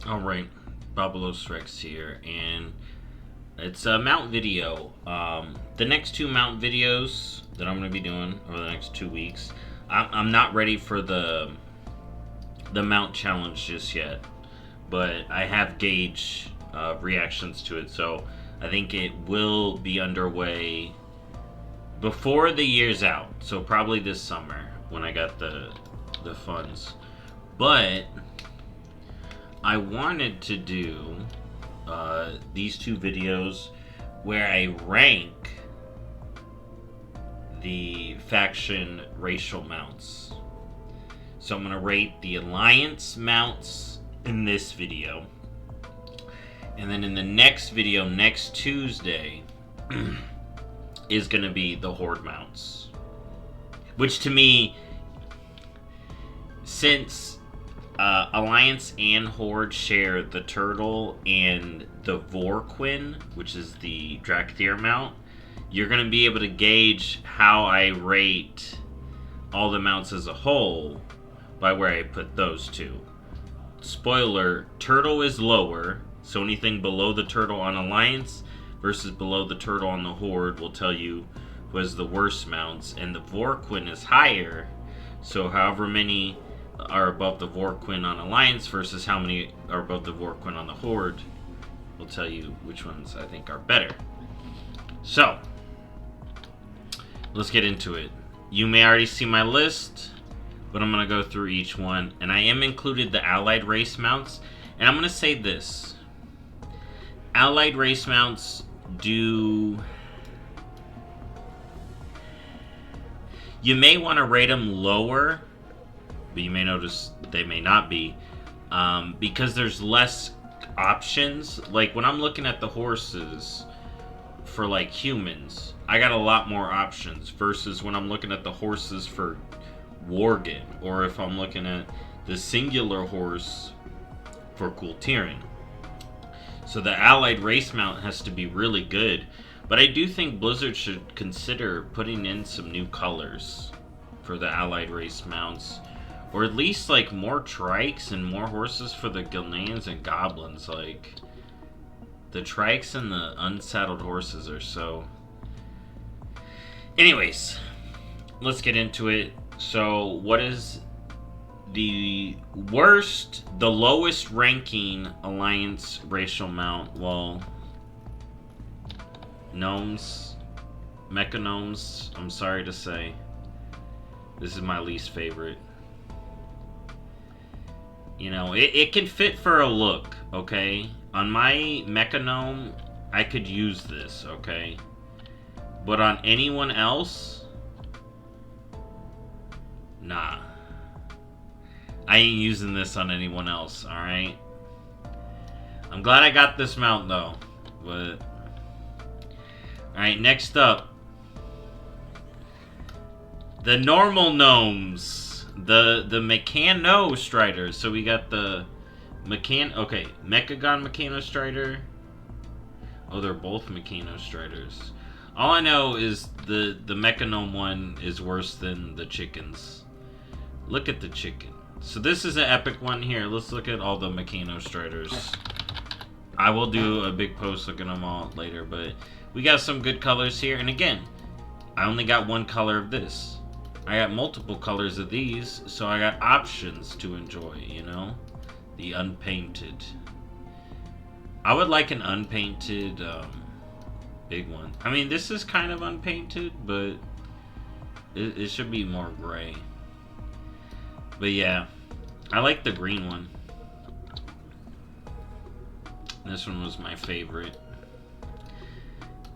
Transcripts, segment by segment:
Alright, BobalosRex here, and it's a mount video. The next two mount videos that I'm going to be doing over the next 2 weeks, I'm not ready for the mount challenge just yet, but I have gauge reactions to it, so I think it will be underway before the year's out, so probably this summer when I got the funds. But I wanted to do these two videos where I rank the faction racial mounts. So I'm going to rate the Alliance mounts in this video. And then in the next video, next Tuesday, is going to be the Horde mounts. Which to me, since Alliance and Horde share the Turtle and the Vorquin, which is the Drakthir mount, you're going to be able to gauge how I rate all the mounts as a whole by where I put those two. Spoiler, Turtle is lower, so anything below the Turtle on Alliance versus below the Turtle on the Horde will tell you who has the worst mounts, and the Vorquin is higher, so however many are above the Vorquin on Alliance versus how many are above the Vorquin on the Horde will tell you which ones I think are better. So, let's get into it. You may already see my list, but I'm going to go through each one. And I am included the Allied race mounts. And I'm going to say this. Allied race mounts do... You may want to rate them lower, but you may notice they may not be, because there's less options. Like when I'm looking at the horses for like humans, I got a lot more options versus when I'm looking at the horses for Worgen, or if I'm looking at the singular horse for Kultirin. So the Allied race mount has to be really good, but I do think Blizzard should consider putting in some new colors for the Allied race mounts. Or at least, like, more trikes and more horses for the Gilneans and Goblins. Like, the trikes and the unsaddled horses are so... Anyways, let's get into it. So, what is the worst, the lowest ranking Alliance racial mount? Well, Gnomes, Mecha Gnomes, I'm sorry to say. This is my least favorite. You know, it can fit for a look, okay? On my Mecha Gnome, I could use this, okay? But on anyone else, nah. I ain't using this on anyone else, alright? I'm glad I got this mount, though. But... Alright, next up. The normal gnomes. The Mechano Striders. So we got the okay, Mechagon Mechano Strider. Oh, they're both Mechano Striders. All I know is the Mechagnome one is worse than the chickens. Look at the chicken. So this is an epic one here. Let's look at all the Mechano Striders. I will do a big post looking at them all later, but we got some good colors here. And again, I only got one color of this. I got multiple colors of these, so I got options to enjoy, you know? The unpainted. I would like an unpainted big one. I mean, this is kind of unpainted, but it should be more gray. But yeah, I like the green one. This one was my favorite.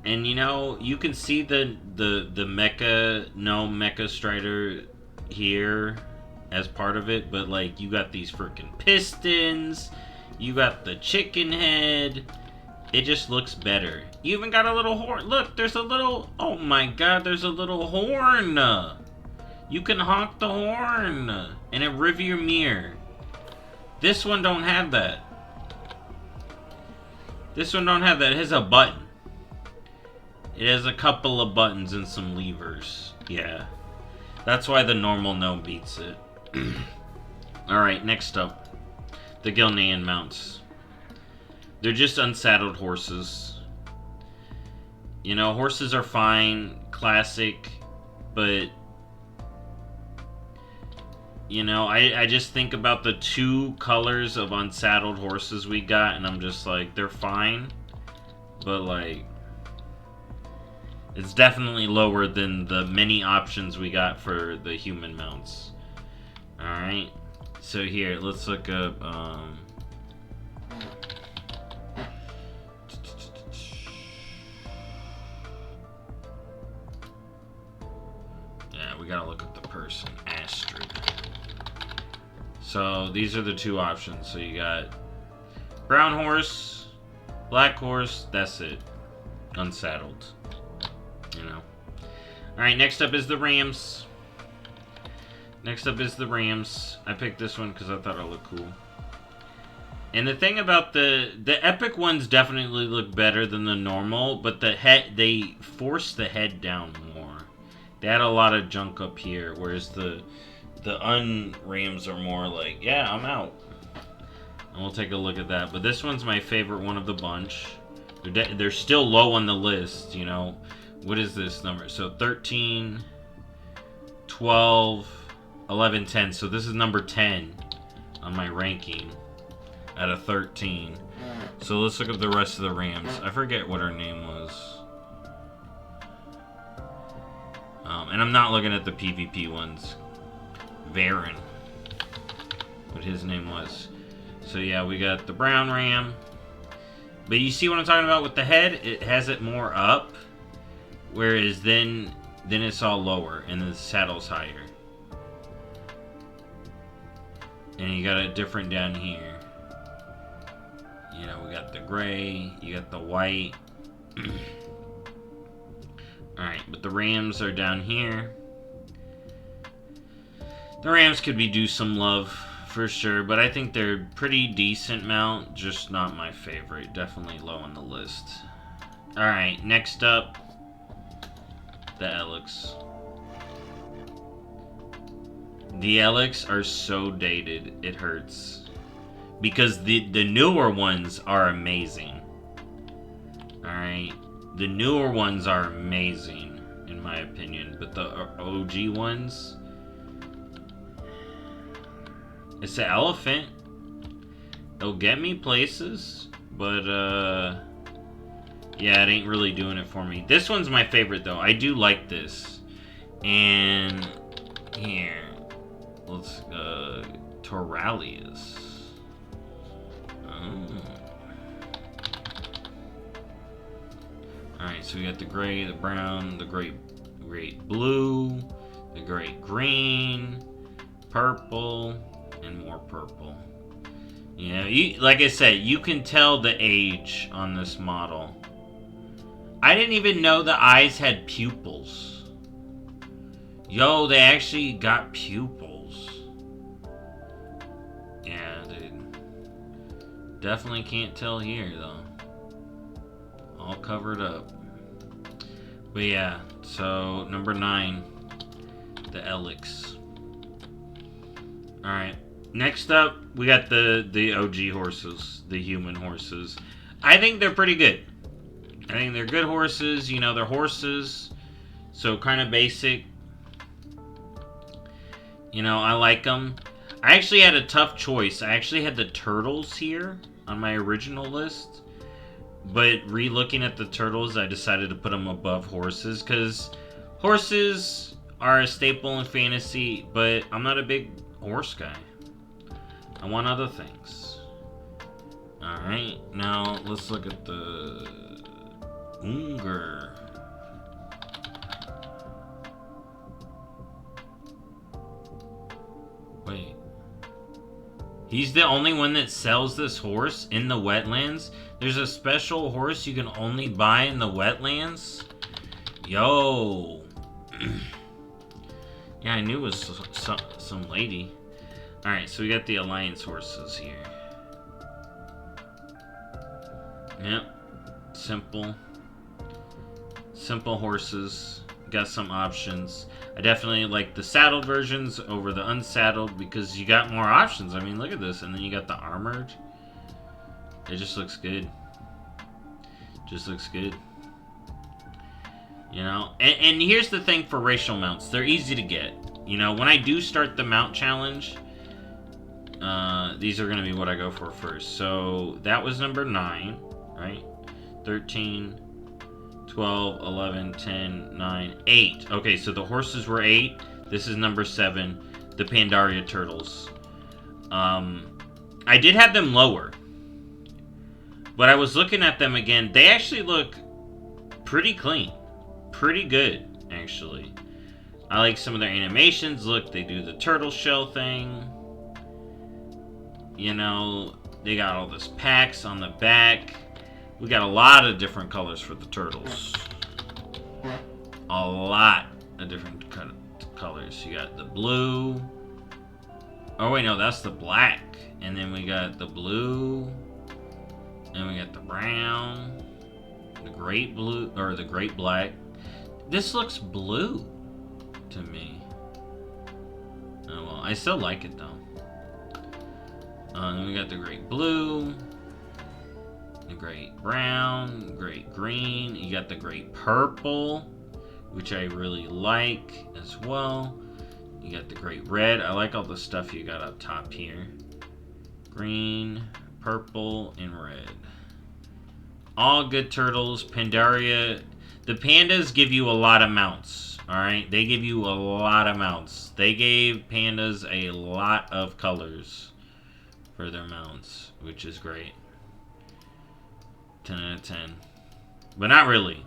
And you know, you can see the Mecha Gnome Mecha Strider here as part of it, but like you got these freaking pistons, you got the chicken head. It just looks better. You even got a little horn. Look, there's a little, oh my god, there's a little horn. You can honk the horn and it Riviermere. This one don't have that. This one don't have that. It has a button. It has a couple of buttons and some levers. Yeah. That's why the normal gnome beats it. Alright, next up. The Gilnean mounts. They're just unsaddled horses. You know, horses are fine, classic, but you know, I just think about the 2 colors of unsaddled horses we got, and I'm just like, they're fine, but like, it's definitely lower than the many options we got for the human mounts. Alright, so here, let's look up, yeah, we gotta look up the person, Astrid. So, these are the 2 options. So, you got brown horse, black horse, that's it. Unsaddled. You know. Alright, next up is the Rams. Next up is the Rams. I picked this one because I thought it looked cool. And the thing about the epic ones definitely look better than the normal, but the head, they force the head down more. They had a lot of junk up here, whereas the un-Rams are more like, yeah, I'm out. And we'll take a look at that. But this one's my favorite one of the bunch. They're still low on the list, you know. What is this number? So 13, 12, 11, 10. So this is number 10 on my ranking out of 13. So let's look at the rest of the Rams. I forget what her name was. And I'm not looking at the PvP ones. Varen. What his name was. So yeah, we got the brown ram. But you see what I'm talking about with the head? It has it more up. Whereas then it's all lower and the saddle's higher. And you got it different down here. You know, we got the gray, you got the white. Alright, but the Rams are down here. The Rams could be due some love, for sure, but I think they're pretty decent mount, just not my favorite. Definitely low on the list. Alright, next up, the Elix. The Elix are so dated, it hurts. Because the newer ones are amazing. Alright, the newer ones are amazing, in my opinion, but the OG ones... It's an elephant. It'll get me places, but yeah, it ain't really doing it for me. This one's my favorite though. I do like this. And here, let's Toralius. Oh. Alright, so we got the gray, the brown, the great blue, the great green, purple, and more purple. You know, like I said, you can tell the age on this model. I didn't even know the eyes had pupils. Yo, they actually got pupils. Yeah, dude. Definitely can't tell here, though. All covered up. But yeah, so number 9, the Elix. Alright. Next up, we got the OG horses, the human horses. I think they're pretty good. I think they're good horses. You know, they're horses, so kind of basic. You know, I like them. I actually had a tough choice. I actually had the turtles here on my original list. But re-looking at the turtles, I decided to put them above horses. Because horses are a staple in fantasy, but I'm not a big horse guy. I want other things. Alright, now let's look at the Unger. Wait. He's the only one that sells this horse in the wetlands? There's a special horse you can only buy in the wetlands? Yo. Yeah, I knew it was some lady. Alright, so we got the Alliance horses here. Yep. Simple. Simple horses. Got some options. I definitely like the saddled versions over the unsaddled because you got more options. I mean, look at this. And then you got the armored. It just looks good. Just looks good. You know? And here's the thing for racial mounts. They're easy to get. You know, when I do start the mount challenge, these are going to be what I go for first. So, that was number 9, right? 13, 12, 11, 10, 9, 8. Okay, so the horses were 8. This is number 7. The Pandaria turtles. I did have them lower. But I was looking at them again. They actually look pretty clean. Pretty good, actually. I like some of their animations. Look, they do the turtle shell thing. You know, they got all this packs on the back. We got a lot of different colors for the turtles. A lot of different colors. You got the blue. Oh, wait, no, that's the black. And then we got the blue. And we got the brown. The great blue, or the great black. This looks blue to me. Oh, well, I still like it, though. Then we got the great blue. The great brown, great green. You got the great purple, which I really like as well. You got the great red. I like all the stuff you got up top here. Green, purple, and red. All good turtles. Pandaria. The pandas give you a lot of mounts. Alright? They give you a lot of mounts. They gave pandas a lot of colors for their mounts, which is great. 10 out of 10. But not really.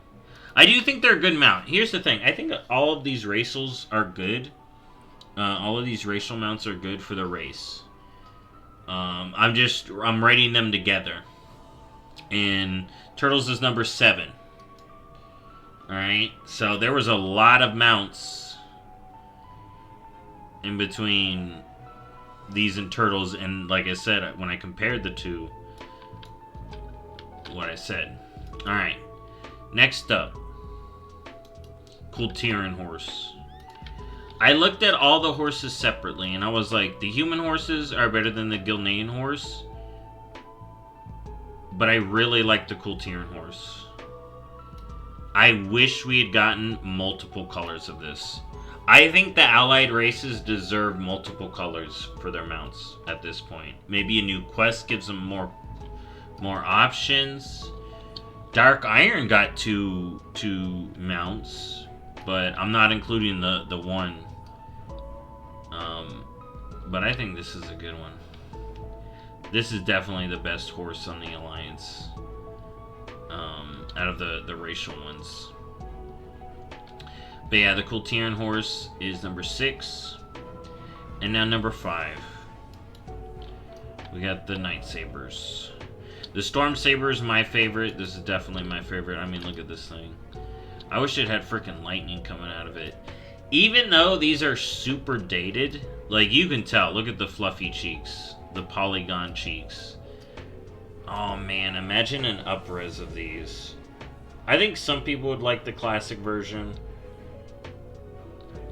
I do think they're a good mount. Here's the thing. I think all of these racials are good. All of these racial mounts are good for the race. I'm rating them together. And Turtles is number 7. Alright? So there was a lot of mounts in between these and Turtles. And like I said, when I compared the two, what I said. Alright. Next up. Kultiran horse. I looked at all the horses separately and I was like, the human horses are better than the Gilnean horse. But I really like the Kultiran horse. I wish we had gotten multiple colors of this. I think the allied races deserve multiple colors for their mounts at this point. Maybe a new quest gives them more options. Dark Iron got two mounts, but I'm not including the one. But I think this is a good one. This is definitely the best horse on the Alliance. Out of the racial ones. But yeah, the Kultiran horse is number 6. And now number 5. We got the Night Sabers. The Storm Saber is my favorite. This is definitely my favorite. I mean, look at this thing. I wish it had freaking lightning coming out of it. Even though these are super dated, like you can tell. Look at the fluffy cheeks. The polygon cheeks. Oh man, imagine an up-res of these. I think some people would like the classic version.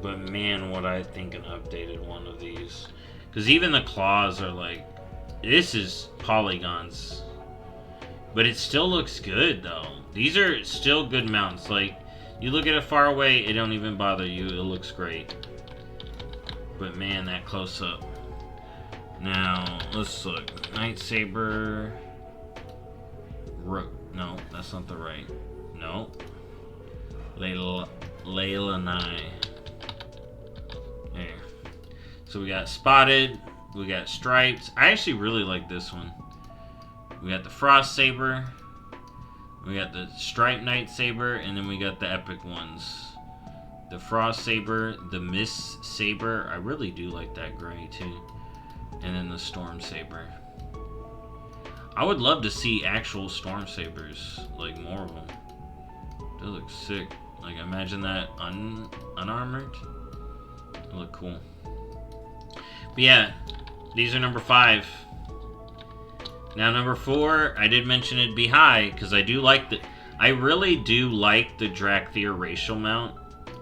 But man, would I think an updated one of these. Because even the claws are like... This is polygons. But it still looks good, though. These are still good mounts. Like, you look at it far away, it don't even bother you. It looks great. But man, that close-up. Now, let's look. Night Saber... No, that's not the right. No. Layla Nye. There. So we got Spotted. We got Stripes. I actually really like this one. We got the Frost Saber. We got the Striped Night Saber. And then we got the epic ones. The Frost Saber. The Mist Saber. I really do like that gray too. And then the Storm Saber. I would love to see actual Storm Sabers. Like more of them. They look sick. Like imagine that unarmored. They look cool. But yeah. These are number 5. Now number 4, I did mention it'd be high because I do like I really do like the Drakthir racial mount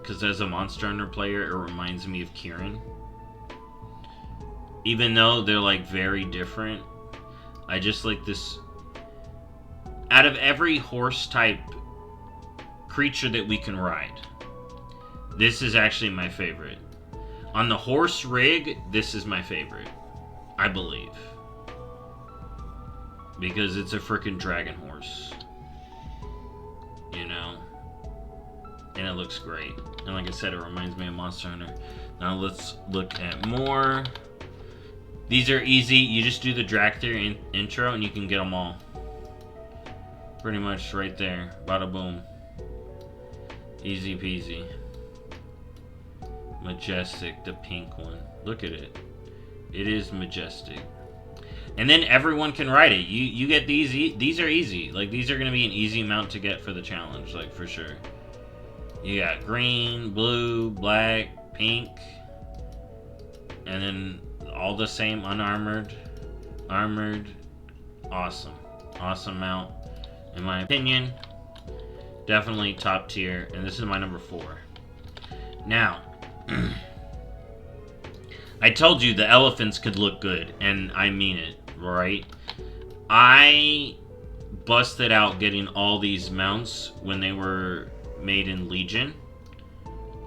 because as a Monster Hunter player, it reminds me of Kieran. Even though they're like very different, I just like this. Out of every horse type creature that we can ride, this is actually my favorite. On the horse rig, this is my favorite, I believe. Because it's a freaking dragon horse. You know? And it looks great. And like I said, it reminds me of Monster Hunter. Now let's look at more. These are easy. You just do the drag theory intro and you can get them all. Pretty much right there. Bada boom. Easy peasy. Majestic, the pink one. Look at it. It is majestic. And then everyone can ride it. You get these. These are easy. Like, these are going to be an easy mount to get for the challenge. Like, for sure. You got green, blue, black, pink. And then all the same unarmored. Armored. Awesome. Awesome mount. In my opinion. Definitely top tier. And this is my number 4. Now. I told you the elephants could look good. And I mean it. Right? I busted out getting all these mounts when they were made in Legion.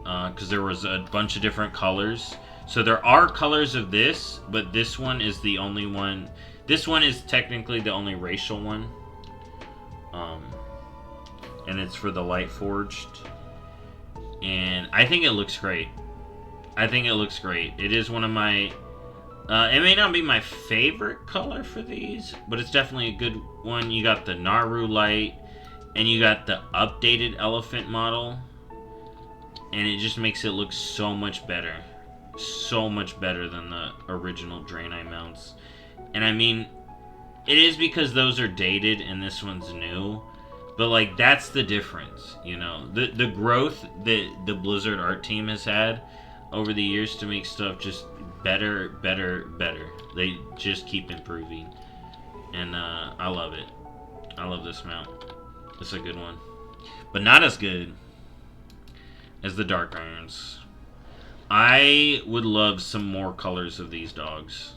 Because there was a bunch of different colors. So there are colors of this. But this one is the only one. This one is technically the only racial one. And it's for the Light Forged. And I think it looks great. I think it looks great. It is one of my... it may not be my favorite color for these, but it's definitely a good one. You got the Naru light, and you got the updated elephant model. And it just makes it look so much better. So much better than the original Draenei mounts. And I mean, it is because those are dated and this one's new. But, like, that's the difference, you know. The growth that the Blizzard art team has had over the years to make stuff just better, better, better. They just keep improving. And I love it. I love this mount. It's a good one. But not as good as the Dark Irons. I would love some more colors of these dogs.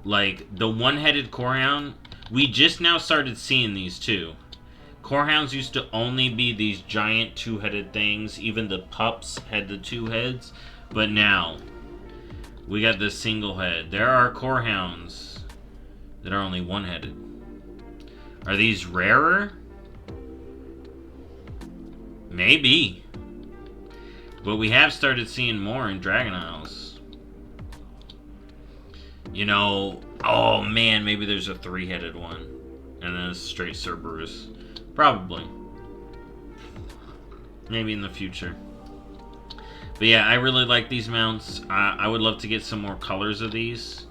Like, the one-headed Corehound, we just now started seeing these too. Corehounds used to only be these giant two-headed things. Even the pups had the 2 heads. But now, we got the single head. There are Corehounds that are only one-headed. Are these rarer? Maybe. But we have started seeing more in Dragon Isles. You know, oh man, maybe there's a 3-headed one. And then a straight Cerberus. Probably. Maybe in the future. But yeah, I really like these mounts. I would love to get some more colors of these.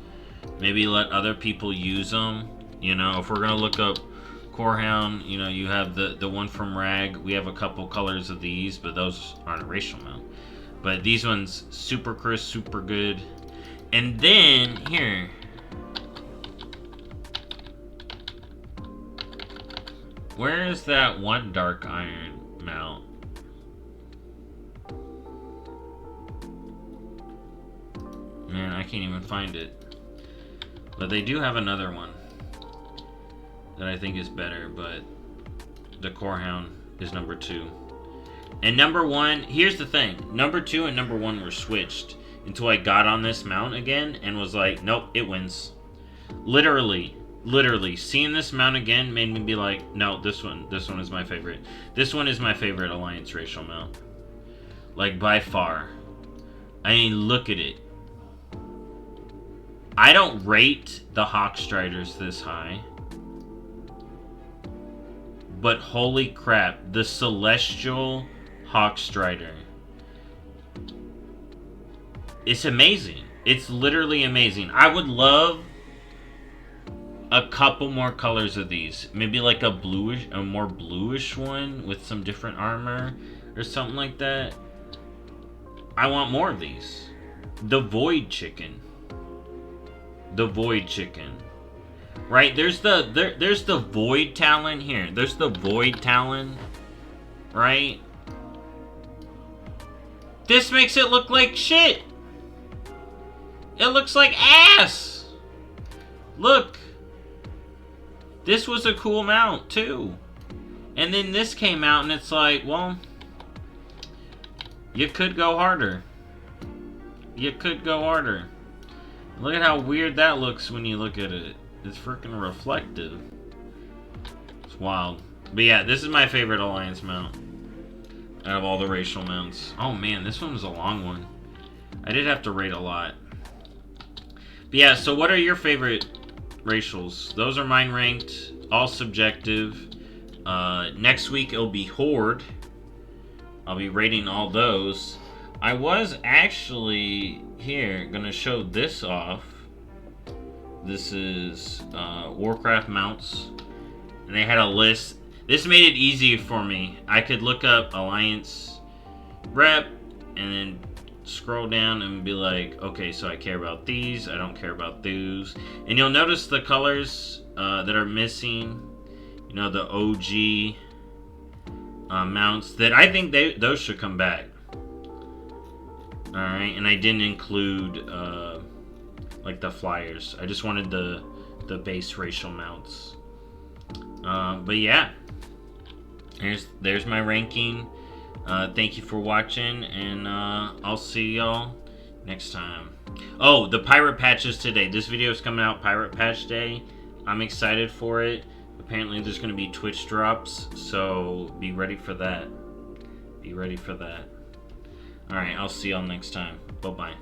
Maybe let other people use them. You know, if we're going to look up Corehound, you know, you have the one from Rag. We have a couple colors of these, but those aren't a racial mount. But these ones, super crisp, super good. And then, here. Where is that one Dark Iron mount? Man, I can't even find it. But they do have another one that I think is better, but the Corehound is number 2. And number 1, here's the thing. Number 2 and number 1 were switched until I got on this mount again and was like, nope, it wins. Literally, seeing this mount again made me be like, no, this one is my favorite. This one is my favorite Alliance racial mount. Like, by far. I mean, look at it. I don't rate the Hawk Striders this high. But holy crap, the Celestial Hawk Strider. It's amazing. It's literally amazing. I would love a couple more colors of these. Maybe like a more bluish one with some different armor or something like that. I want more of these. The Void Chicken. The Void Chicken. Right? There's the Void Talon here. There's the Void Talon. Right? This makes it look like shit. It looks like ass. Look. This was a cool mount, too. And then this came out, and it's like, well, you could go harder. You could go harder. Look at how weird that looks when you look at it. It's freaking reflective. It's wild. But yeah, this is my favorite Alliance mount out of all the racial mounts. Oh man, this one was a long one. I did have to rate a lot. But yeah, so what are your favorite racials? Those are mine ranked, all subjective. Next week it'll be Horde. I'll be rating all those. I was actually here gonna show this off. This is Warcraft mounts, and they had a list. This made it easy for me. I could look up Alliance rep and then scroll down and be like, okay, so I care about these, I don't care about those. And you'll notice the colors that are missing. You know, the OG mounts that I think those should come back. Alright, and I didn't include like the flyers. I just wanted the base racial mounts. But yeah, there's my ranking. Thank you for watching, and I'll see y'all next time. Oh, the pirate patches today. This video is coming out Pirate Patch Day. I'm excited for it. Apparently there's going to be Twitch drops, so be ready for that. Be ready for that. Alright, I'll see y'all next time. Bye-bye.